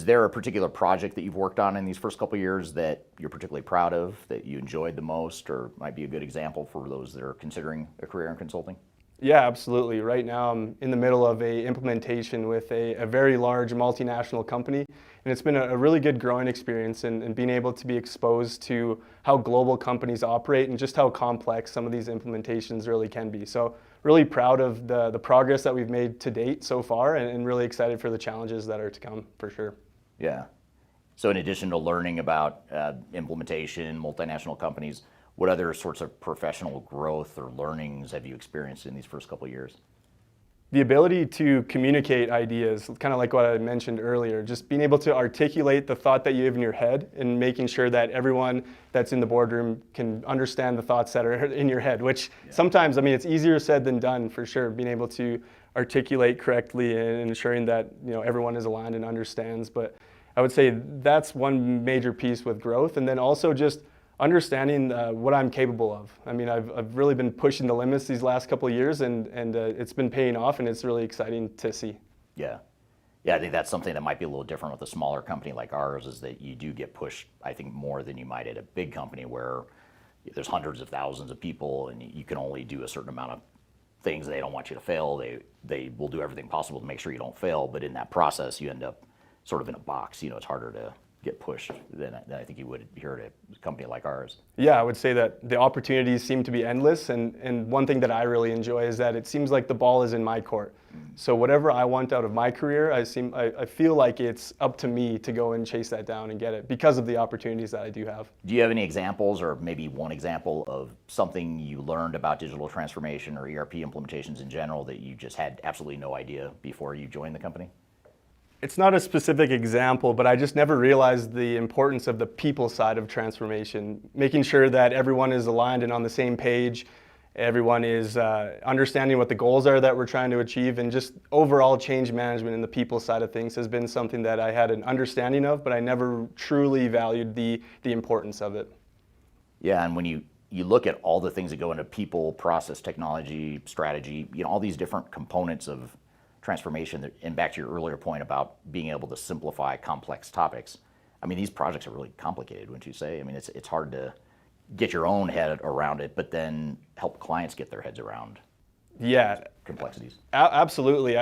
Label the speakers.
Speaker 1: Is there a particular project that you've worked on in these first couple of years that you're particularly proud of, that you enjoyed the most, or might be a good example for those that are considering a career in consulting?
Speaker 2: Yeah, absolutely. Right now I'm in the middle of a implementation with a very large multinational company, and it's been a really good growing experience and being able to be exposed to how global companies operate and just how complex some of these implementations really can be. So really proud of the progress that we've made to date so far, and really excited for the challenges that are to come for sure.
Speaker 1: Yeah. So in addition to learning about implementation, multinational companies, what other sorts of professional growth or learnings have you experienced in these first couple of years?
Speaker 2: The ability to communicate ideas, kind of like what I mentioned earlier, just being able to articulate the thought that you have in your head and making sure that everyone that's in the boardroom can understand the thoughts that are in your head, which sometimes, I mean, it's easier said than done for sure, being able to articulate correctly and ensuring that, you know, everyone is aligned and understands. But I would say that's one major piece with growth. And then also just understanding what I'm capable of. I mean, I've really been pushing the limits these last couple of years, and it's been paying off, and it's really exciting to see.
Speaker 1: Yeah. Yeah, I think that's something that might be a little different with a smaller company like ours, is that you do get pushed, I think, more than you might at a big company where there's hundreds of thousands of people and you can only do a certain amount of things. They don't want you to fail. They will do everything possible to make sure you don't fail, but in that process, you end up sort of in a box. You know, it's harder to get pushed than I think you would here at a company like ours.
Speaker 2: Yeah, I would say that the opportunities seem to be endless, and one thing that I really enjoy is that it seems like the ball is in my court. So whatever I want out of my career, I feel like it's up to me to go and chase that down and get it because of the opportunities that I do have.
Speaker 1: Do you have any examples, or maybe one example of something you learned about digital transformation or ERP implementations in general that you just had absolutely no idea before you joined the company?
Speaker 2: It's not a specific example, but I just never realized the importance of the people side of transformation, making sure that everyone is aligned and on the same page, everyone is understanding what the goals are that we're trying to achieve, and just overall change management in the people side of things has been something that I had an understanding of, but I never truly valued the importance of it.
Speaker 1: Yeah, and when you look at all the things that go into people, process, technology, strategy, you know, all these different components of transformation, and back to your earlier point about being able to simplify complex topics. I mean, these projects are really complicated, wouldn't you say? I mean, it's hard to get your own head around it, but then help clients get their heads around
Speaker 2: Yeah,
Speaker 1: complexities.
Speaker 2: absolutely.